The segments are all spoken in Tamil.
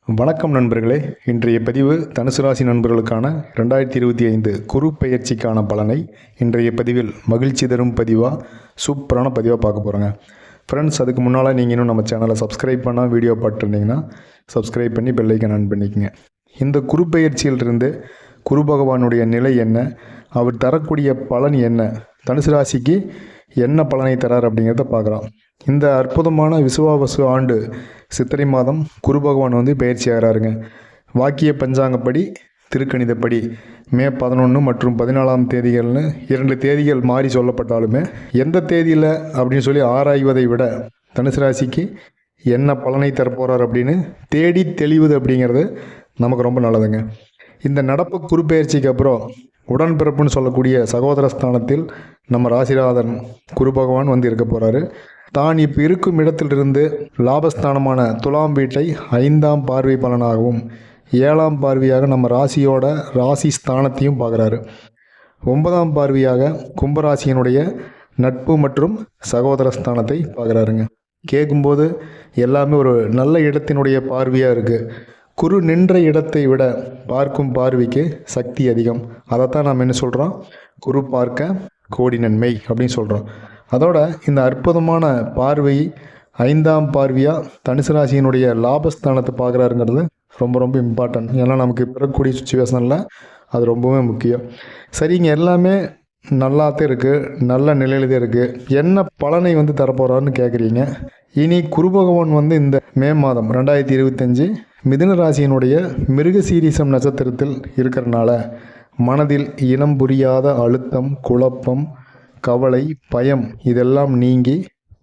வணக்கம் நண்பர்களே. இன்றைய பதிவு தனுசு ராசி நண்பர்களுக்கான 2025 குரு பெயர்ச்சிக்கான பலனை இன்றைய பதிவில் மகிழ்ச்சி தரும் பதிவாக சூப்பரான பதிவாக பார்க்க போகிறோங்க. ஃப்ரெண்ட்ஸ், அதுக்கு முன்னால் நீங்கள் இன்னும் நம்ம சேனலை சப்ஸ்கிரைப் பண்ணால் வீடியோ பார்த்துருந்தீங்கன்னா சப்ஸ்கிரைப் பண்ணி பெல் ஐக்கான் ஆன் பண்ணிக்கங்க. இந்த குரு பெயர்ச்சியிலிருந்து குரு பகவானுடைய நிலை என்ன, அவர் தரக்கூடிய பலன் என்ன, தனுசு ராசிக்கு என்ன பலனை தரார் அப்படிங்கிறத பார்க்குறோம். இந்த அற்புதமான விசுவாவசு ஆண்டு சித்திரை மாதம் குரு பகவான் பெயர்ச்சி ஆகிறாருங்க. வாக்கிய பஞ்சாங்கப்படி திருக்கணிதப்படி மே 11 மற்றும் 14ஆம் தேதிகள்னு 2 தேதிகள் மாறி சொல்லப்பட்டாலுமே எந்த தேதியில் அப்படின்னு சொல்லி ஆராய்வதை விட தனுசு ராசிக்கு என்ன பலனை தரப்போகிறார் அப்படின்னு தேடி தெளிவது அப்படிங்கிறது நமக்கு ரொம்ப நல்லதுங்க. இந்த நடப்பு குரு பெயர்ச்சிக்கு அப்புறம் உடன்பிறப்புன்னு சொல்லக்கூடிய சகோதர ஸ்தானத்தில் நம்ம ராசிநாதன் குரு பகவான் இருக்க போகிறாரு. தான் இப்போ இருக்கும் இடத்திலிருந்து லாபஸ்தானமான துலாம் வீட்டை 5ஆம் பார்வை பலனாகவும் 7ஆம் பார்வையாக நம்ம ராசியோட ராசி ஸ்தானத்தையும் பார்க்குறாரு. 9ஆம் பார்வையாக கும்பராசியினுடைய நட்பு மற்றும் சகோதர ஸ்தானத்தை பார்க்குறாருங்க. கேட்கும்போது எல்லாமே ஒரு நல்ல இடத்தினுடைய பார்வையாக இருக்குது. குரு நின்ற இடத்தை விட பார்க்கும் பார்வைக்கு சக்தி அதிகம். அதைத்தான் நாம் என்ன சொல்கிறோம், குரு பார்க்க கோடி நன்மை அப்படின்னு சொல்கிறோம். அதோட இந்த அற்புதமான பார்வை 5ஆம் பார்வையாக தனுசு ராசியினுடைய லாபஸ்தானத்தை பார்க்குறாருங்கிறது ரொம்ப ரொம்ப இம்பார்ட்டன்ட். ஏன்னா நமக்கு பிறக்கக்கூடிய சுச்சுவேஷனில் அது ரொம்பவே முக்கியம். சரிங்க, எல்லாமே நல்லாத்தான் இருக்குது, நல்ல நிலையில தான் இருக்குது. என்ன பலனை தரப்போகிறான்னு கேட்குறீங்க. இனி குரு பகவான் இந்த மே மாதம் 2025 மிதுன ராசியினுடைய மிருகசீரிசம் நட்சத்திரத்தில் இருக்கிறனால மனதில் இனம் புரியாத அழுத்தம், குழப்பம், கவலை, பயம் இதெல்லாம் நீங்கி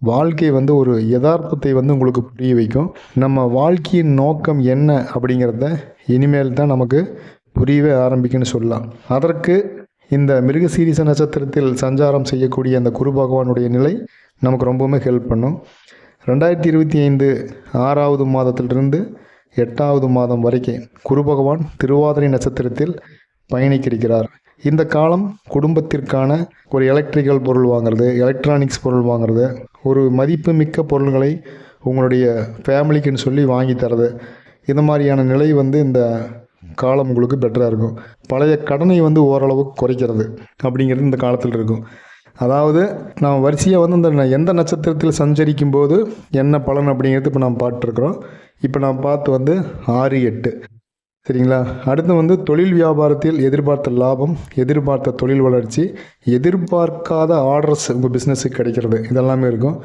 வாழ்க்கை ஒரு யதார்த்தத்தை உங்களுக்கு புரிய வைக்கும். நம்ம வாழ்க்கையின் நோக்கம் என்ன அப்படிங்கிறத இனிமேல் தான் நமக்கு புரியவே ஆரம்பிக்குன்னு சொல்லலாம். அதற்கு இந்த மிருகசீரிச நட்சத்திரத்தில் சஞ்சாரம் செய்யக்கூடிய அந்த குரு பகவானுடைய நிலை நமக்கு ரொம்பவுமே ஹெல்ப் பண்ணும். 2025 6ஆவது மாதத்திலிருந்து 8ஆவது மாதம் வரைக்கும் குரு பகவான் திருவாதிரை நட்சத்திரத்தில் பயணிக்கிறார். இந்த காலம் குடும்பத்திற்கான ஒரு எலக்ட்ரிக்கல் பொருள் வாங்குறது, எலக்ட்ரானிக்ஸ் பொருள் வாங்குறது, ஒரு மதிப்பு மிக்க பொருள்களை உங்களுடைய ஃபேமிலிக்குன்னு சொல்லி வாங்கி தரது, இந்த மாதிரியான நிலை இந்த காலம் உங்களுக்கு பெட்டராக இருக்கும். பழைய கடனை ஓரளவுக்கு குறைக்கிறது அப்படிங்கிறது இந்த காலத்தில் இருக்கும். அதாவது நாம் வரிசையாக இந்த எந்த நட்சத்திரத்தில் சஞ்சரிக்கும் போது என்ன பலன் அப்படிங்கிறது இப்போ நாம் பார்த்துருக்குறோம். இப்போ நாம் பார்த்து 6, 8 சரிங்களா. அடுத்து தொழில் வியாபாரத்தில் எதிர்பார்த்த லாபம், எதிர்பார்த்த தொழில் வளர்ச்சி, எதிர்பார்க்காத ஆர்டர்ஸ் உங்கள் பிஸ்னஸுக்கு கிடைக்கிறது, இதெல்லாமே இருக்கும்.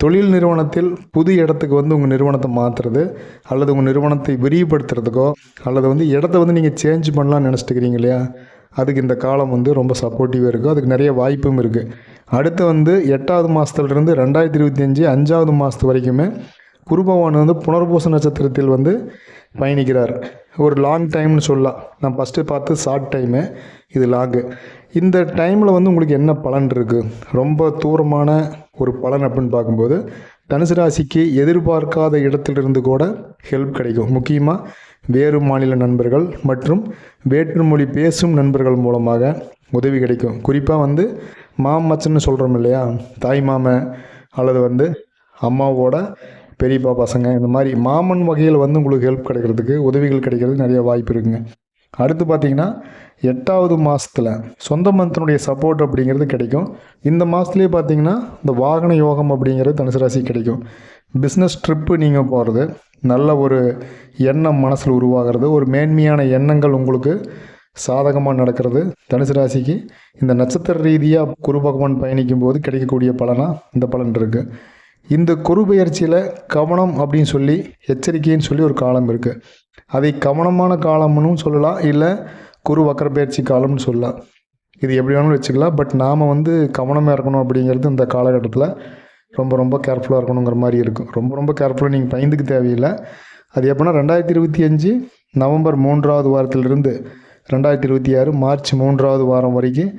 தொழில் நிறுவனத்தில் புது இடத்துக்கு உங்கள் நிறுவனத்தை மாற்றுறது அல்லது உங்கள் நிறுவனத்தை விரிவுபடுத்துறதுக்கோ அல்லது இடத்த நீங்கள் சேஞ்ச் பண்ணலான்னு நினச்சிட்டுக்கிறீங்க இல்லையா, அதுக்கு இந்த காலம் ரொம்ப சப்போர்ட்டிவாக இருக்கும். அதுக்கு நிறைய வாய்ப்பும் இருக்குது. அடுத்து 8ஆவது மாதத்துலேருந்து 2025 5ஆவது மாதத்து வரைக்குமே குரு பகவான் புனர்பூச நட்சத்திரத்தில் பயணிக்கிறார். ஒரு லாங் டைம்னு சொல்லலாம். நான் ஃபஸ்ட்டு பார்த்து ஷார்ட் டைமு, இது லாங்கு. இந்த டைமில் உங்களுக்கு என்ன பலன் இருக்குது, ரொம்ப தூரமான ஒரு பலன் அப்படின்னு பார்க்கும்போது தனுசு ராசிக்கு எதிர்பார்க்காத இடத்திலிருந்து கூட ஹெல்ப் கிடைக்கும். முக்கியமாக வேறு மாநில நண்பர்கள் மற்றும் வேற்றுமொழி பேசும் நண்பர்கள் மூலமாக உதவி கிடைக்கும். குறிப்பாக மாமச்சன்னு சொல்கிறோம் இல்லையா, தாய் மாமன் அல்லது அம்மாவோட பெரியப்பா பசங்க, இந்த மாதிரி மாமன் வகையில் உங்களுக்கு ஹெல்ப் கிடைக்கிறதுக்கு, உதவிகள் கிடைக்கிறதுக்கு நிறைய வாய்ப்பு இருக்குங்க. அடுத்து பார்த்திங்கன்னா 8ஆவது மாதத்தில் சொந்த மந்தனுடைய சப்போர்ட் அப்படிங்கிறது கிடைக்கும். இந்த மாதத்துலேயே பார்த்திங்கன்னா இந்த வாகன யோகம் அப்படிங்கிறது தனுசு ராசி கிடைக்கும். பிஸ்னஸ் ட்ரிப்பு நீங்கள் போகிறது, நல்ல ஒரு எண்ணம் மனசில் உருவாகிறது, ஒரு மேன்மையான எண்ணங்கள் உங்களுக்கு சாதகமாக நடக்கிறது. தனுசு ராசிக்கு இந்த நட்சத்திர ரீதியாக குரு பகவான் பயணிக்கும் போது கிடைக்கக்கூடிய பலனாக இந்த பலன் இருக்குது. இந்த குரு பெயர்ச்சியில் கவனம் அப்படின்னு சொல்லி, எச்சரிக்கைன்னு சொல்லி ஒரு காலம் இருக்குது. அதை கவனமான காலம்னு சொல்லலாம், இல்லை குரு வக்கர பயிற்சி காலம்னு சொல்லலாம். இது எப்படி வேணாலும் வச்சுக்கலாம். பட் நாம் கவனமாக இருக்கணும் அப்படிங்கிறது இந்த காலகட்டத்தில் ரொம்ப ரொம்ப கேர்ஃபுல்லாக இருக்கணுங்கிற மாதிரி இருக்கும். ரொம்ப ரொம்ப கேர்ஃபுல்லாக நீங்கள் பயந்துக்கு தேவையில்லை. அது எப்படின்னா 2025 நவம்பர் 3ஆவது வாரத்திலிருந்து 2026 மார்ச் 3ஆவது வாரம் வரைக்கும்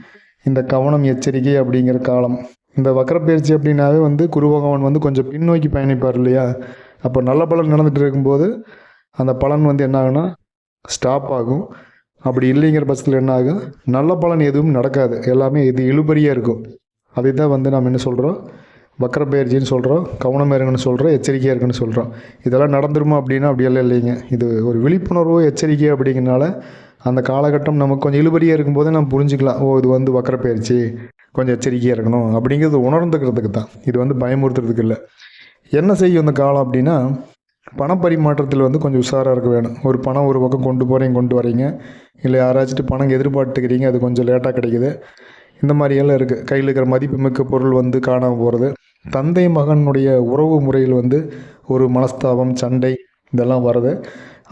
இந்த கவனம் எச்சரிக்கை அப்படிங்கிற காலம். இந்த வக்கரப்பயிற்சி அப்படின்னாவே குரு பகவான் கொஞ்சம் பின்னோக்கி பயணிப்பார் இல்லையா. அப்போ நல்ல பலன் நடந்துகிட்டு இருக்கும்போது அந்த பலன் என்ன ஆகுனா ஸ்டாப் ஆகும். அப்படி இல்லைங்கிற பட்சத்தில் என்ன ஆகும், நல்ல பலன் எதுவும் நடக்காது, எல்லாமே இது இழுபறியாக இருக்கும். அதை தான் நாம் என்ன சொல்கிறோம், வக்கர பயிற்சின்னு சொல்கிறோம், கவனமாக இருங்கன்னு சொல்கிறோம், எச்சரிக்கையாக இருக்குன்னு சொல்கிறோம். இதெல்லாம் நடந்துருமா அப்படின்னா அப்படியெல்லாம் இல்லைங்க. இது ஒரு விழிப்புணர்வு எச்சரிக்கை அப்படிங்கிறனால அந்த காலகட்டம் நமக்கு கொஞ்சம் இழுபறியாக இருக்கும்போது நம்ம புரிஞ்சுக்கலாம். ஓ, இது வந்து வக்கர பயிற்சி, கொஞ்சம் எச்சரிக்கையாக இருக்கணும் அப்படிங்கிறது உணர்ந்துக்கிறதுக்கு தான். இது வந்து பயமுறுத்துறதுக்கு இல்லை. என்ன செய்யும் இந்த காலம் அப்படின்னா, பணப்பரிமாற்றத்தில் வந்து கொஞ்சம் உஷாராக இருக்க வேணும். ஒரு பணம் ஒரு பக்கம் கொண்டு வரீங்க, இல்லை யாராச்சும் பணம் எதிர்பார்த்துக்கிறீங்க, அது கொஞ்சம் லேட்டாக கிடைக்குது. இந்த மாதிரியெல்லாம் இருக்குது. கையில் இருக்கிற மதிப்புமிக்க பொருள் வந்து காணாமல் போகிறது. தந்தை மகனுடைய உறவு முறையில் வந்து ஒரு மனஸ்தாபம், சண்டை இதெல்லாம் வருது.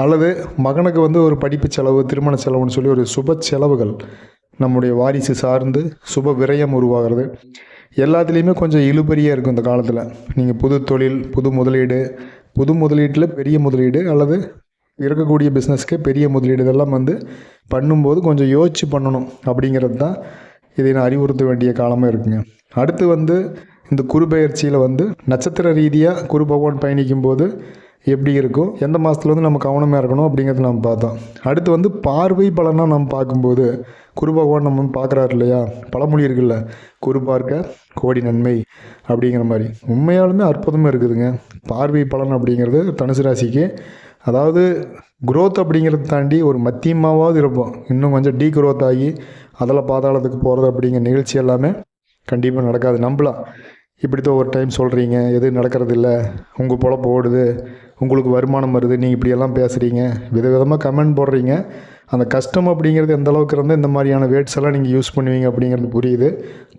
அல்லது மகனுக்கு வந்து ஒரு படிப்பு செலவு, திருமண செலவுன்னு சொல்லி ஒரு சுப செலவுகள் நம்முடைய வாரிசு சார்ந்து சுப விரயம் உருவாகிறது. எல்லாத்துலேயுமே கொஞ்சம் இழுபறியாக இருக்கும் இந்த காலத்தில். நீங்கள் புது தொழில், புது முதலீட்டில் பெரிய முதலீடு அல்லது இருக்கக்கூடிய பிஸ்னஸ்க்கே பெரிய முதலீடு இதெல்லாம் வந்து பண்ணும்போது கொஞ்சம் யோசித்து பண்ணணும் அப்படிங்கிறது தான் இதை நான் அறிவுறுத்த வேண்டிய காலமாக இருக்குங்க. அடுத்து வந்து இந்த குரு பெயர்ச்சியில் வந்து நட்சத்திர ரீதியாக குரு பகவான் பயணிக்கும் போது எப்படி இருக்கும், எந்த மாதத்துல வந்து நம்ம கவனமாக இருக்கணும் அப்படிங்கிறது நம்ம பார்த்தோம். அடுத்து வந்து பார்வை பலனாக நம்ம பார்க்கும்போது குரு பகவான் நம்ம பார்க்குறாரு இல்லையா, பழமொழி இருக்குல்ல, குரு பார்க்க கோடி நன்மை அப்படிங்கிற மாதிரி உண்மையாலுமே அற்புதமாக இருக்குதுங்க. பார்வை பலன் அப்படிங்கிறது தனுசு ராசிக்கு, அதாவது குரோத் அப்படிங்கிறத தாண்டி ஒரு மத்தியமாவது இருப்போம். இன்னும் கொஞ்சம் டீ குரோத் ஆகி அதில் பாதாளத்துக்கு போகிறது அப்படிங்கிற நிகழ்ச்சி எல்லாமே கண்டிப்பாக நடக்காது. நம்பலாம். இப்படித்தான் ஒரு டைம் சொல்கிறீங்க, எது நடக்கிறது இல்லை, உங்கள் பொழப்பு ஓடுது, உங்களுக்கு வருமானம் வருது, நீங்கள் இப்படியெல்லாம் பேசுகிறீங்க, விதவிதமாக கமெண்ட் போடுறீங்க. அந்த கஷ்டம் அப்படிங்கிறது எந்த அளவுக்கு இருந்தால் இந்த மாதிரியான வேர்ட்ஸ் எல்லாம் நீங்கள் யூஸ் பண்ணுவீங்க அப்படிங்கிறது புரியுது.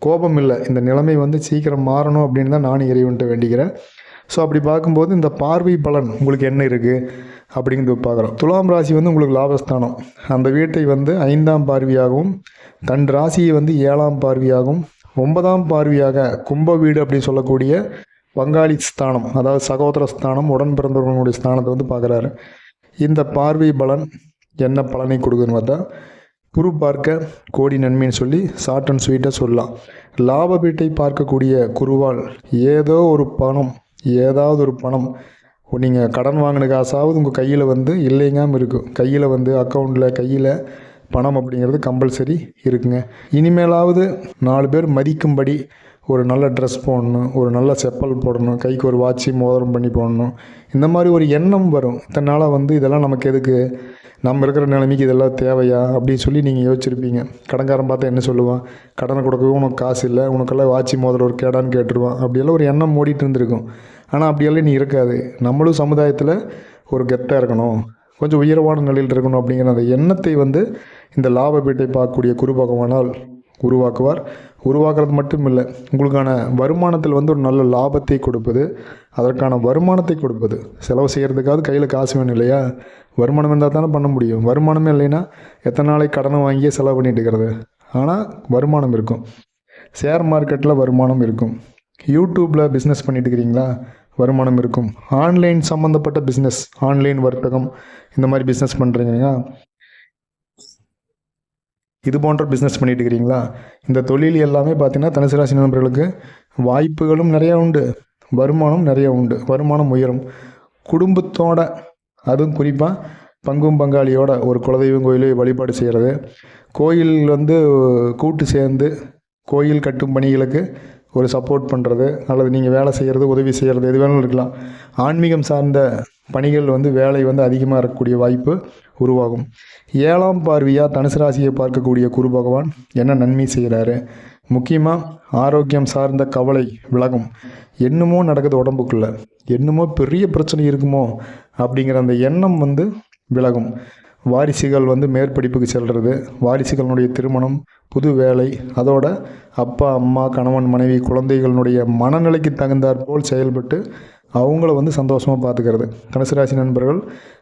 கோபம் இல்லை, இந்த நிலைமை வந்து சீக்கிரம் மாறணும் அப்படின்னு தான் நானும் இறைவன்ட்ட வேண்டிக்கிறேன். ஸோ அப்படி பார்க்கும்போது இந்த பார்வை பலன் உங்களுக்கு என்ன இருக்குது அப்படிங்கிறது பார்க்குறோம். துலாம் ராசி வந்து உங்களுக்கு லாபஸ்தானம். அந்த வீட்டை வந்து 5ஆம் பார்வையாகவும், தன் ராசியை வந்து 7ஆம் பார்வையாகவும், 9ஆம் பார்வையாக கும்ப வீடு அப்படின்னு சொல்லக்கூடிய பங்காளி ஸ்தானம், அதாவது சகோதர ஸ்தானம், உடன் பிறந்தவர்களுடைய ஸ்தானத்தை வந்து பார்க்குறாரு. இந்த பார்வை பலன் என்ன பலனை கொடுக்குதுன்னு பார்த்தா, குரு பார்க்க கோடி நன்மைன்னு சொல்லி ஷார்ட் அண்ட் ஸ்வீட்டாக சொல்லலாம். லாப வீட்டை பார்க்கக்கூடிய குருவால் ஏதாவது ஒரு பணம் நீங்கள் கடன் வாங்கின காசாவது உங்கள் கையில் வந்து இல்லைங்காமல் இருக்கும். கையில் வந்து கையில் பணம் அப்படிங்கிறது கம்பல்சரி இருக்குங்க. இனிமேலாவது 4 பேர் மதிக்கும்படி ஒரு நல்ல ட்ரெஸ் போடணும், ஒரு நல்ல செப்பல் போடணும், கைக்கு ஒரு வாட்சி மோதிரம் பண்ணி போடணும். இந்த மாதிரி ஒரு எண்ணம் வரும். இத்தனை நாளாக வந்து இதெல்லாம் நமக்கு எதுக்கு, நம்ம இருக்கிற நிலைமைக்கு இதெல்லாம் தேவையா அப்படின்னு சொல்லி நீங்கள் யோசிச்சிருப்பீங்க. கடன்காரன் பார்த்தா என்ன சொல்லுவான், கடனை கொடுக்கவும் உனக்கு காசு இல்லை, உனக்கெல்லாம் வாட்சி மோதிரம் ஒரு கேடான்னு கேட்டுருவான். அப்படியெல்லாம் ஒரு எண்ணம் ஓடிட்டு இருந்திருக்கும். ஆனால் அப்படியெல்லாம் நீ இருக்காது. நம்மளும் சமுதாயத்தில் ஒரு கெத்தாக இருக்கணும், கொஞ்சம் உயர்வான நிலையில் இருக்கணும் அப்படிங்கிற அந்த எண்ணத்தை வந்து இந்த லாப வீட்டை பார்க்கக்கூடிய குரு பகவானால் உருவாக்குவார். உருவாக்குறது மட்டும் இல்லை, உங்களுக்கான வருமானத்தில் வந்து ஒரு நல்ல லாபத்தை கொடுப்பது, அதற்கான வருமானத்தை கொடுப்பது. செலவு செய்கிறதுக்காவது கையில் காசு வேணும் இல்லையா, வருமானம் இருந்தால் தானே பண்ண முடியும். வருமானமே இல்லைன்னா எத்தனை நாளைக்கு கடனை வாங்கியே செலவு பண்ணிட்டு இருக்கிறது. ஆனால் வருமானம் இருக்கும். ஷேர் மார்க்கெட்டில் வருமானம் இருக்கும். யூடியூப்பில் பிஸ்னஸ் பண்ணிட்டு இருக்கிறீங்களா, வருமானம் இருக்கும். ஆன்லைன் சம்மந்தப்பட்ட பிஸ்னஸ், ஆன்லைன் வர்த்தகம், இந்த மாதிரி பிஸ்னஸ் பண்ணுறீங்க, இது போன்ற பிஸ்னஸ் பண்ணிட்டு இருக்கிறீங்களா, இந்த தொழில் எல்லாமே பார்த்தீங்கன்னா தனுசு ராசி நண்பர்களுக்கு வாய்ப்புகளும் நிறையா உண்டு, வருமானம் நிறையா உண்டு. வருமானம் உயரும். குடும்பத்தோட, அதுவும் குறிப்பாக பங்கும் பங்காளியோட ஒரு குலதெய்வம் கோயிலை வழிபாடு செய்கிறது, கோயில் வந்து கூட்டு சேர்ந்து கோயில் கட்டும் பணிகளுக்கு ஒரு சப்போர்ட் பண்ணுறது, அல்லது நீங்கள் வேலை செய்கிறது, உதவி செய்கிறது, எது வேணாலும் இருக்கலாம். ஆன்மீகம் சார்ந்த பணிகள் வந்து வேலை வந்து அதிகமாக இருக்கக்கூடிய வாய்ப்பு உருவாகும். 7ஆம் பார்வையாக தனுசு ராசியை பார்க்கக்கூடிய குரு பகவான் என்ன நன்மை செய்கிறாரு, முக்கியமாக ஆரோக்கியம் சார்ந்த கவலை விலகும். என்னமோ நடக்குது உடம்புக்குள்ளே, என்னமோ பெரிய பிரச்சனை இருக்குமோ அப்படிங்கிற அந்த எண்ணம் வந்து விலகும். வாரிசுகள் வந்து மேற்படிப்புக்கு செல்வது, வாரிசுகளுடைய திருமணம், புது வேலை, அதோட அப்பா அம்மா கணவன் மனைவி குழந்தைகளுடைய மனநிலைக்கு தகுந்தாற்போல் செயல்பட்டு அவங்கள வந்து சந்தோஷமாக பார்த்துக்கிறது. தனுசு ராசி நண்பர்கள்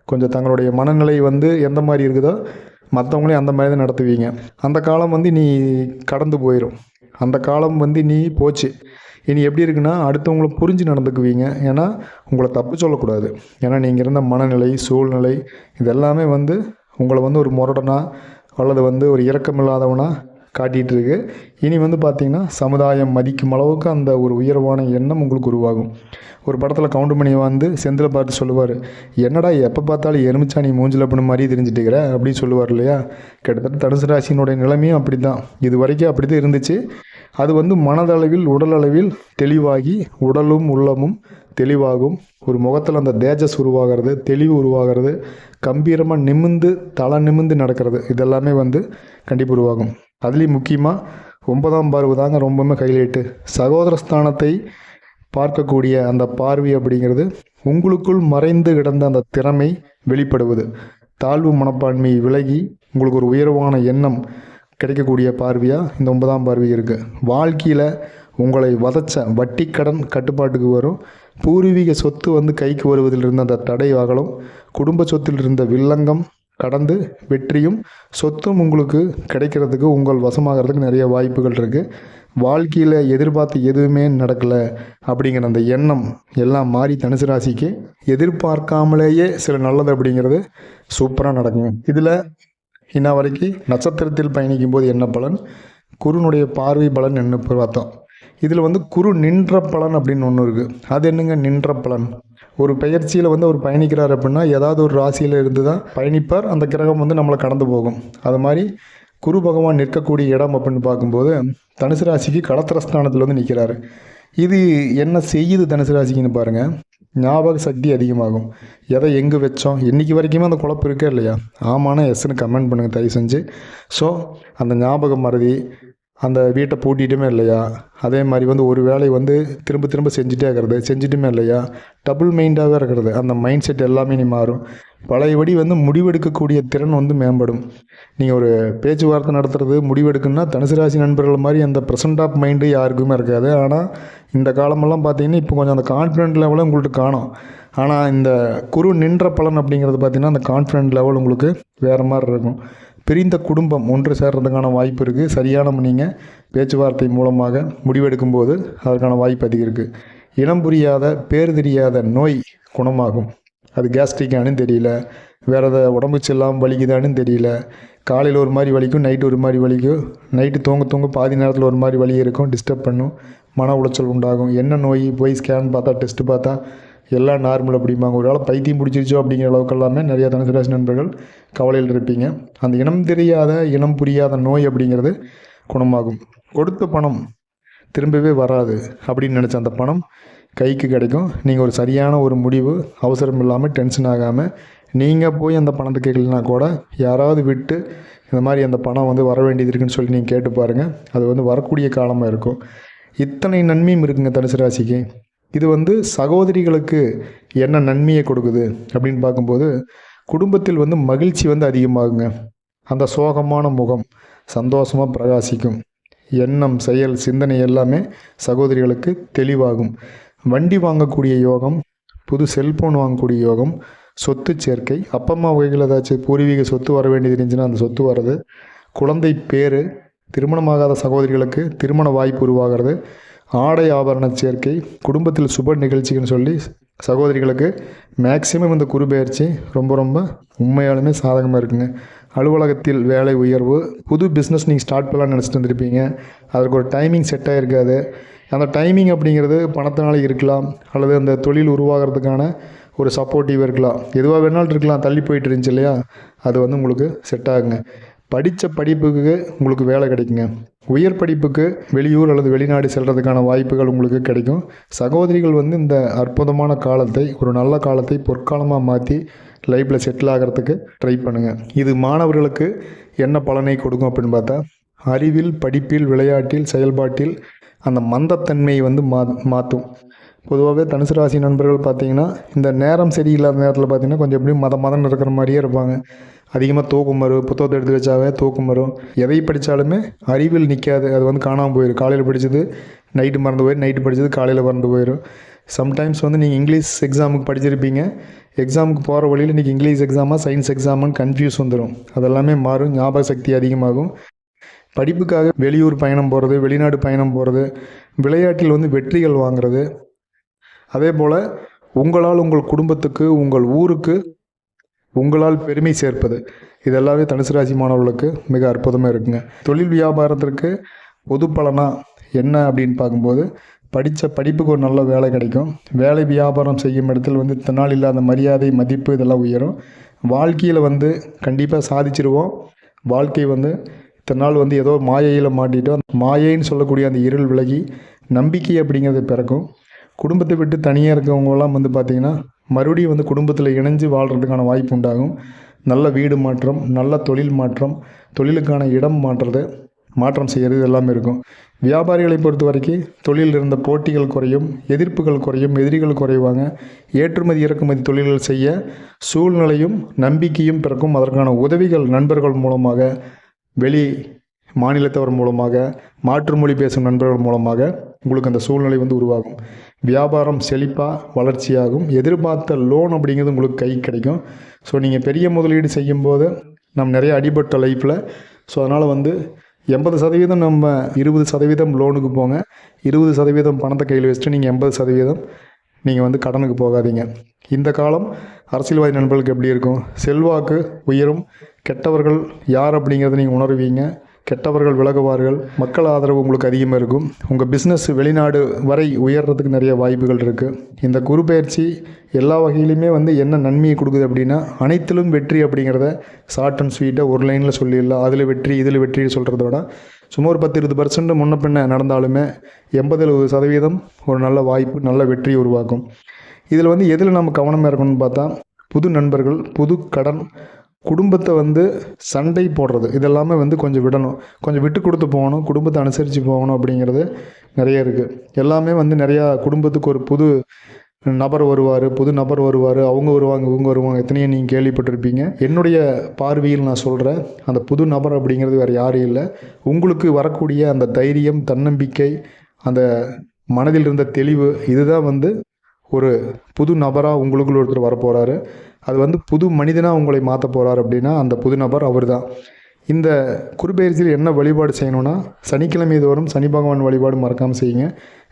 கொஞ்சம் தங்களுடைய மனநிலை வந்து எந்த மாதிரி இருக்குதோ மற்றவங்களையும் அந்த மாதிரி தான் நடத்துவீங்க. அந்த காலம் வந்து நீ கடந்து போயிடும். அந்த காலம் வந்து நீ போச்சு. இனி எப்படி இருக்குன்னா, அடுத்தவங்களை புரிஞ்சு நடந்துக்குவீங்க. ஏன்னா உங்களை தப்பு சொல்லக்கூடாது. ஏன்னா நீங்கள் இருந்த மனநிலை, சூழ்நிலை இதெல்லாமே வந்து உங்களை வந்து ஒரு முரடனா அல்லது வந்து ஒரு இரக்கமில்லாதவனாக காட்டிகிட்டு இருக்கு. இனி வந்து பார்த்திங்கன்னா சமுதாயம் மதிக்கும் அளவுக்கு அந்த ஒரு உயர்வான எண்ணம் உங்களுக்கு உருவாகும். ஒரு படத்தில் கவுண்டமணி வந்து செந்தில் பார்த்து சொல்லுவார், என்னடா எப்போ பார்த்தாலும் எலுமிச்சா நீ மூஞ்சில் பண்ண மாதிரி தெரிஞ்சுட்டு இருக்கிற அப்படின்னு சொல்லுவார் இல்லையா. கிட்டத்தட்ட தனுசு ராசியினுடைய நிலைமையும் அப்படி தான், இது வரைக்கும் அப்படி தான் இருந்துச்சு. அது வந்து மனதளவில் உடலளவில் தெளிவாகி உடலும் உள்ளமும் தெளிவாகும். ஒரு முகத்தில் அந்த தேஜஸ் உருவாகிறது, தெளிவு உருவாகிறது, கம்பீரமாக நிமிர்ந்து தலை நிமிர்ந்து நடக்கிறது, இதெல்லாமே வந்து கண்டிப்பாக உருவாகும். அதுலேயும் முக்கியமாக 9ஆம் பார்வை தாங்க ரொம்பவுமே ஹைலைட்டு. சகோதரஸ்தானத்தை பார்க்கக்கூடிய அந்த பார்வை அப்படிங்கிறது உங்களுக்குள் மறைந்து கிடந்த அந்த திறமை வெளிப்படுவது. தாழ்வு மனப்பான்மை விலகி உங்களுக்கு ஒரு உயர்வான எண்ணம் கிடைக்கக்கூடிய பார்வையாக இந்த 9ஆம் பார்வை இருக்குது. வாழ்க்கையில் உங்களை வதச்ச வட்டி கடன் கட்டுப்பாட்டுக்கு வரும். பூர்வீக சொத்து வந்து கைக்கு வருவதில் இருந்த அந்த தடை அகலும். குடும்ப சொத்தில் இருந்த வில்லங்கம் கடந்து வெற்றியும் சொத்தும் உங்களுக்கு கிடைக்கிறதுக்கு, உங்கள் வசமாகிறதுக்கு நிறைய வாய்ப்புகள் இருக்குது. வாழ்க்கையில் எதிர்பார்த்து எதுவுமே நடக்கலை அப்படிங்கிற அந்த எண்ணம் எல்லாம் மாறி தனுசு ராசிக்கு எதிர்பார்க்காமலேயே சில நல்லது அப்படிங்கிறது சூப்பராக நடக்குங்க. இதில் இன்ன வரைக்கும் நட்சத்திரத்தில் பயணிக்கும் போது என்ன பலன், குருனுடைய பார்வை பலன் என்ன பார்த்தோம். இதில் வந்து குரு நின்ற பலன் அப்படின்னு ஒன்று இருக்குது. அது என்னங்க நின்ற பலன்? ஒரு பெயர்ச்சியில் வந்து அவர் பயணிக்கிறார் அப்படின்னா ஏதாவது ஒரு ராசியில் இருந்து தான் பயணிப்பார். அந்த கிரகம் வந்து நம்மளை கடந்து போகும். அது மாதிரி குரு பகவான் நிற்கக்கூடிய இடம் அப்படின்னு பார்க்கும்போது தனுசு ராசிக்கு களத்திரஸ்தானத்தில் வந்து நிற்கிறாரு. இது என்ன செய்யுது தனுசு ராசிக்குன்னு பாருங்கள். ஞாபக சக்தி அதிகமாகும். எதை எங்கே வச்சோம், இன்றைக்கி வரைக்குமே அந்த குழப்பம் இருக்கே இல்லையா? ஆமானா எஸ்ன்னு கமெண்ட் பண்ணுங்கள் தயவு செஞ்சு. ஸோ அந்த ஞாபகம் மறதி, அந்த வீட்டை பூட்டிட்டுமே இல்லையா, அதே மாதிரி வந்து ஒரு வேலையை வந்து திரும்ப திரும்ப செஞ்சுட்டே இருக்கிறது, செஞ்சுட்டுமே இல்லையா, டபுள் மைண்டாகவே இருக்கிறது, அந்த மைண்ட் செட் எல்லாமே நீ மாறும். பழையபடி வந்து முடிவெடுக்கக்கூடிய திறன் வந்து மேம்படும். நீங்கள் ஒரு பேச்சுவார்த்தை நடத்துறது முடிவெடுக்குன்னா தனுசு ராசி நண்பர்கள் மாதிரி அந்த ப்ரெசன்ட் ஆஃப் மைண்டு யாருக்குமே இருக்காது. ஆனால் இந்த காலமெல்லாம் பார்த்தீங்கன்னா இப்போ கொஞ்சம் அந்த கான்ஃபிடென்ட் லெவலும் உங்களுக்கு காணும். ஆனால் இந்த குரு நின்ற பலன் அப்படிங்கிறது பார்த்திங்கன்னா அந்த கான்ஃபிடென்ட் லெவல் உங்களுக்கு வேறு மாதிரி இருக்கும். பிரிந்த குடும்பம் ஒன்று சேர்றதுக்கான வாய்ப்பு இருக்குது. சரியான நீங்கள் பேச்சுவார்த்தை மூலமாக முடிவெடுக்கும்போது அதற்கான வாய்ப்பு அதிகம் இருக்குது. இனம் புரியாத பேர் தெரியாத நோய் குணமாகும். அது கேஸ்ட்ரிக்கானு தெரியல, வேறு எதாவது உடம்பு செல்லாமல் வலிக்குதான்னு தெரியல. காலையில் ஒரு மாதிரி வலிக்கும், நைட்டு ஒரு மாதிரி வலிக்கும், நைட்டு தூங்க பாதி நேரத்தில் ஒரு மாதிரி வலி இருக்கும், டிஸ்டர்ப் பண்ணும், மன உளைச்சல் உண்டாகும். என்ன நோய் போய் ஸ்கேன் பார்த்தா டெஸ்ட்டு பார்த்தா எல்லாம் நார்மல் அப்படிம்பாங்க. ஒரு வேளை பைத்தியம் பிடிச்சிருச்சோ அப்படிங்கிற அளவுக்கு எல்லாமே நிறையா தனுசு ராசி நண்பர்கள் கவலையில் இருப்பீங்க. அந்த இனம் தெரியாத இனம் புரியாத நோய் அப்படிங்கிறது குணமாகும். கொடுத்த பணம் திரும்பவே வராது அப்படின்னு நினச்ச அந்த பணம் கைக்கு கிடைக்கும். நீங்கள் ஒரு சரியான ஒரு முடிவு, அவசரம் இல்லாமல் டென்ஷன் ஆகாமல் நீங்கள் போய் அந்த பணத்தை கேட்கலனா கூட யாராவது விட்டு இந்த மாதிரி அந்த பணம் வந்து வர வேண்டியது இருக்குன்னு சொல்லி நீங்கள் கேட்டு பாருங்கள். அது வந்து வரக்கூடிய காலமாக இருக்கும். இத்தனை நன்மையும் இருக்குங்க தனுசு ராசிக்கு. இது வந்து சகோதரிகளுக்கு என்ன நன்மையை கொடுக்குது அப்படின்னு பார்க்கும்போது குடும்பத்தில் வந்து மகிழ்ச்சி வந்து அதிகமாகுங்க. அந்த சோகமான முகம் சந்தோஷமாக பிரகாசிக்கும். எண்ணம் செயல் சிந்தனை எல்லாமே சகோதரிகளுக்கு தெளிவாகும். வண்டி வாங்கக்கூடிய யோகம், புது செல்ஃபோன் வாங்கக்கூடிய யோகம், சொத்து சேர்க்கை, அப்பா அம்மா வகைகள் ஏதாச்சும் பூர்வீக சொத்து வர வேண்டியது இருந்துச்சுன்னா அந்த சொத்து வர்றது, குழந்தை பேர், திருமணமாகாத சகோதரிகளுக்கு திருமண வாய்ப்பு உருவாகிறது, ஆடை ஆபரண சேர்க்கை, குடும்பத்தில் சுப நிகழ்ச்சிகள்னு சொல்லி சகோதரிகளுக்கு மேக்சிமம் இந்த குரு பெயர்ச்சி ரொம்ப ரொம்ப உண்மையாலுமே சாதகமாக இருக்குங்க. அலுவலகத்தில் வேலை உயர்வு, புது பிஸ்னஸ் நீங்கள் ஸ்டார்ட் பண்ணலான்னு நினச்சிட்டு வந்துருப்பீங்க. அதற்கு ஒரு டைமிங் செட் ஆகிருக்காது. அந்த டைமிங் அப்படிங்கிறது பணத்தினால இருக்கலாம், அல்லது அந்த தொழில் உருவாகிறதுக்கான ஒரு சப்போர்ட்டிவ் இருக்கலாம், எதுவாக வேணாலும் இருக்கலாம். தள்ளி போயிட்டு இருந்துச்சு இல்லையா, அது வந்து உங்களுக்கு செட் ஆகுங்க. படித்த படிப்புக்கு உங்களுக்கு வேலை கிடைக்குங்க. உயர் படிப்புக்கு வெளியூர் அல்லது வெளிநாடு செல்கிறதுக்கான வாய்ப்புகள் உங்களுக்கு கிடைக்கும். சகோதரிகள் வந்து இந்த அற்புதமான காலத்தை, ஒரு நல்ல காலத்தை பொற்காலமாக மாற்றி லைஃப்பில் செட்டில் ஆகிறதுக்கு ட்ரை பண்ணுங்கள். இது மாணவர்களுக்கு என்ன பலனை கொடுக்கும் அப்படின்னு பார்த்தா, அறிவில், படிப்பில், விளையாட்டில், செயல்பாட்டில் அந்த மந்தத்தன்மையை வந்து மாற்றும். பொதுவாகவே தனுசு ராசி நண்பர்கள் பார்த்திங்கன்னா இந்த நேரம் சரியில்லாத நேரத்தில் பார்த்திங்கன்னா கொஞ்சம் எப்படியும் மதம் இருக்கிற மாதிரியே இருப்பாங்க. அதிகமாக தூக்கம் வரும், புத்தகத்தை எடுத்து வச்சாவே தூக்கம் வரும். எதை படித்தாலுமே அறிவில் நிற்காது, அது வந்து காணாமல் போயிடும். காலையில் படித்தது நைட்டு மறந்து போயிடும், நைட்டு படித்தது காலையில் மறந்து போயிடும். சம்டைம்ஸ் வந்து நீங்கள் இங்கிலீஷ் எக்ஸாமுக்கு படிச்சிருப்பீங்க, எக்ஸாமுக்கு போகிற வழியில் இன்றைக்கி இங்கிலீஷ் எக்ஸாமா சயின்ஸ் எக்ஸாமான்னு கன்ஃபியூஸ் வந்துடும். அதெல்லாமே மாறும், ஞாபக சக்தி அதிகமாகும். படிப்புக்காக வெளியூர் பயணம் போகிறது, வெளிநாடு பயணம் போகிறது, விளையாட்டில் வந்து வெற்றிகள் வாங்கிறது, அதே போல் உங்களால் உங்கள் குடும்பத்துக்கு, உங்கள் ஊருக்கு உங்களால் பெருமை சேர்ப்பது, இதெல்லாமே தனுசு ராசி மாணவர்களுக்கு மிக அற்புதமாக இருக்குங்க. தொழில் வியாபாரத்திற்கு பொது பலனாக என்ன அப்படின்னு பார்க்கும்போது, படித்த படிப்புக்கு ஒரு நல்ல வேலை கிடைக்கும். வேலை வியாபாரம் செய்யும் இடத்துல வந்து இத்தனால் இல்லாத மரியாதை, மதிப்பு இதெல்லாம் உயரும். வாழ்க்கையில் வந்து கண்டிப்பாக சாதிச்சிருவோம். வாழ்க்கை வந்து இத்தனை நாள் வந்து ஏதோ மாயையில் மாட்டிட்டோம். மாயைன்னு சொல்லக்கூடிய அந்த இருள் விலகி நம்பிக்கை அப்படிங்கிறது பிறக்கும். குடும்பத்தை விட்டு தனியாக இருக்கவங்கலாம் வந்து பார்த்திங்கன்னா மறுபடியும் வந்து குடும்பத்தில் இணைஞ்சு வாழ்கிறதுக்கான வாய்ப்பு உண்டாகும். நல்ல வீடு மாற்றம், நல்ல தொழில் மாற்றம், தொழிலுக்கான இடம் மாற்றம் செய்கிறது எல்லாமே இருக்கும். வியாபாரிகளை பொறுத்த வரைக்கும் தொழிலில் இருந்த போட்டிகள் குறையும், எதிர்ப்புகள் குறையும், எதிரிகள் குறைவாங்க. ஏற்றுமதி இறக்குமதி தொழில்கள் செய்ய சூழ்நிலையும் நம்பிக்கையும் பிறக்கும். அதற்கான உதவிகள் நண்பர்கள் மூலமாக, வெளி மாநிலத்தவர் மூலமாக, மாற்று மொழி பேசும் நண்பர்கள் மூலமாக உங்களுக்கு அந்த சூழ்நிலை வந்து உருவாகும். வியாபாரம் செழிப்பாக வளர்ச்சியாகும். எதிர்பார்த்த லோன் அப்படிங்கிறது உங்களுக்கு கை கிடைக்கும். ஸோ நீங்கள் பெரிய முதலீடு செய்யும்போது நம்ம நிறைய அடிபட்ட லைஃப்பில். ஸோ அதனால் வந்து 80% நம்ம 20% லோனுக்கு போங்க. 20% பணத்தை கையில் வச்சுட்டு நீங்கள் 80% நீங்கள் வந்து கடனுக்கு போகாதீங்க. இந்த காலம் அரசியல்வாதி நண்பர்களுக்கு எப்படி இருக்கும்? செல்வாக்கு உயரும். கெட்டவர்கள் யார் அப்படிங்கிறத நீங்கள் உணர்வீங்க. கெட்டவர்கள் விலகுவார்கள். மக்கள் ஆதரவு உங்களுக்கு அதிகமாக இருக்கும். உங்கள் பிஸ்னஸ் வெளிநாடு வரை உயர்றதுக்கு நிறைய வாய்ப்புகள் இருக்குது. இந்த குரு பயிற்சி எல்லா வகையிலுமே வந்து என்ன நன்மையை கொடுக்குது அப்படின்னா, அனைத்திலும் வெற்றி அப்படிங்கிறத ஷார்ட் அண்ட் ஸ்வீட்டாக ஒரு லைனில் சொல்லிடலாம். அதில் வெற்றி இதில் வெற்றி சொல்கிறத விட சும்மா ஒரு 10-20% முன்ன பின்ன நடந்தாலுமே 80-70% ஒரு நல்ல வாய்ப்பு, நல்ல வெற்றியை உருவாக்கும். இதில் வந்து எதில் நம்ம கவனமாக இருக்கணும்னு பார்த்தா, புது நண்பர்கள், புது கடன், குடும்பத்தை வந்து சண்டை போடுறது, இதெல்லாமே வந்து கொஞ்சம் விடணும். கொஞ்சம் விட்டு கொடுத்து போகணும், குடும்பத்தை அனுசரித்து போகணும் அப்படிங்கிறது நிறைய இருக்குது. எல்லாமே வந்து நிறையா குடும்பத்துக்கு ஒரு புது நபர் வருவார், அவங்க வருவாங்க, இவங்க வருவாங்க, எத்தனையோ நீங்கள் கேள்விப்பட்டிருப்பீங்க. என்னுடைய பார்வையில் நான் சொல்கிறேன், அந்த புது நபர் அப்படிங்கிறது வேறு யாரும் இல்லை. உங்களுக்கு வரக்கூடிய அந்த தைரியம், தன்னம்பிக்கை, அந்த மனதில் இருந்த தெளிவு, இதுதான் வந்து ஒரு புது நபராக உங்களுக்குள்ள ஒருத்தர் வரப்போகிறாரு. அது வந்து புது மனிதனாக உங்களை மாற்ற போகிறார் அப்படின்னா அந்த புது நபர் அவர் தான். இந்த குருபெயர்ச்சியில் என்ன வழிபாடு செய்யணும்னா, சனிக்கிழமை தோறும் சனி பகவான் வழிபாடு மறக்காமல் செய்யுங்க.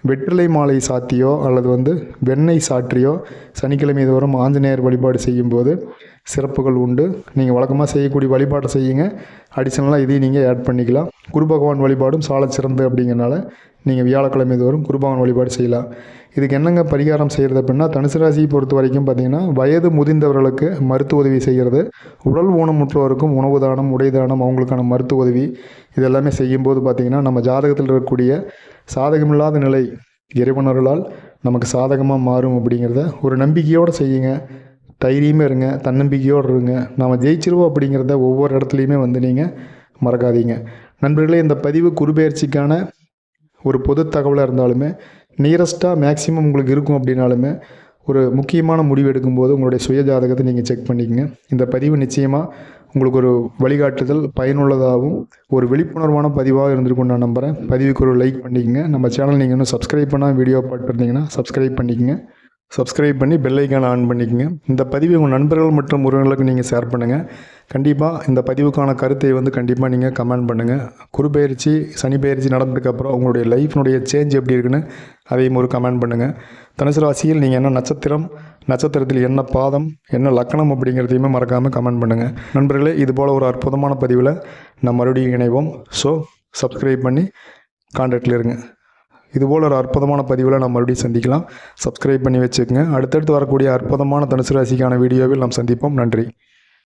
வெற்றிலை மாலை சாத்தியோ அல்லது வந்து வெண்ணெய் சாற்றியோ சனிக்கிழமை தோறும் ஆஞ்சநேயர் வழிபாடு செய்யும்போது சிறப்புகள் உண்டு. நீங்கள் வழக்கமாக செய்யக்கூடிய வழிபாட்டை செய்யுங்க. அடிஷ்னலாக இதையும் நீங்கள் ஆட் பண்ணிக்கலாம். குரு பகவான் வழிபாடும் சால சிறந்து அப்படிங்கிறனால நீங்கள் வியாழக்கிழமை தோறும் குரு பகவான் வழிபாடு செய்யலாம். இதுக்கு என்னங்க பரிகாரம் செய்கிறது அப்படின்னா, தனுசு ராசியை பொறுத்த வரைக்கும் பார்த்திங்கன்னா, வயது முதிர்ந்தவர்களுக்கு மருத்துவ உதவி செய்கிறது, உடல் ஊனமுற்றோருக்கும் உணவு தானம், உடை தானம், அவங்களுக்கான மருத்துவ உதவி இதெல்லாமே செய்யும்போது பார்த்திங்கன்னா, நம்ம ஜாதகத்தில் இருக்கக்கூடிய சாதகமில்லாத நிலை இறைவனர்களால் நமக்கு சாதகமாக மாறும் அப்படிங்கிறத ஒரு நம்பிக்கையோடு செய்யுங்க. தைரியமாக இருங்க, தன்னம்பிக்கையோடு இருங்க. நாம் ஜெயிச்சிருவோம் அப்படிங்கிறத ஒவ்வொரு இடத்துலையுமே வந்து நீங்கள் மறக்காதீங்க. நண்பர்களே, இந்த பதிவு குருபெயர்ச்சிக்கான ஒரு பொது தகவலாக இருந்தாலுமே, நியரஸ்ட்டாக மேக்ஸிமம் உங்களுக்கு இருக்கும் அப்படின்னாலுமே, ஒரு முக்கியமான முடிவு எடுக்கும்போது உங்களுடைய சுய ஜாதகத்தை நீங்கள் செக் பண்ணிக்கங்க. இந்த பதிவு நிச்சயமாக உங்களுக்கு ஒரு வழிகாட்டுதல், பயனுள்ளதாகவும் ஒரு விழிப்புணர்வான பதிவாக இருந்திருக்கும் நான் நம்புகிறேன். பதிவுக்கு ஒரு லைக் பண்ணிக்கங்க. நம்ம சேனல் நீங்கள் இன்னும் சப்ஸ்கிரைப் பண்ணால் வீடியோ பார்த்துருந்தீங்கன்னா சப்ஸ்கிரைப் பண்ணிக்கங்க. சப்ஸ்கிரைப் பண்ணி பெல் ஐக்கானை ஆன் பண்ணிக்கங்க. இந்த பதிவு உங்கள் நண்பர்கள் மற்றும் உறவினர்களுக்கு நீங்கள் ஷேர் பண்ணுங்கள். கண்டிப்பாக இந்த பதிவுக்கான கருத்தை வந்து கண்டிப்பாக நீங்கள் கமெண்ட் பண்ணுங்கள். குரு பயிற்சி, சனி பயிற்சி நடந்ததுக்கப்புறம் உங்களுடைய லைஃப்னுடைய சேஞ்ச் எப்படி இருக்குன்னு அதையும் ஒரு கமெண்ட் பண்ணுங்கள். தனுசு ராசியில் நீங்கள் என்ன நட்சத்திரத்தில் என்ன பாதம், என்ன லக்கணம் அப்படிங்கிறதையுமே மறக்காமல் கமெண்ட் பண்ணுங்கள். நண்பர்களே, இதுபோல் ஒரு அற்புதமான பதிவில் நம்ம மறுபடியும் இணைவோம். ஸோ சப்ஸ்கிரைப் பண்ணி கான்டாக்டில் இருங்க. இதுபோல் ஒரு அற்புதமான பதிவில் நாம் மறுபடியும் சந்திக்கலாம். சப்ஸ்கிரைப் பண்ணி வச்சுக்கோங்க. அடுத்தடுத்து வரக்கூடிய அற்புதமான தனுசு ராசிக்கான வீடியோவில் நாம் சந்திப்போம். நன்றி.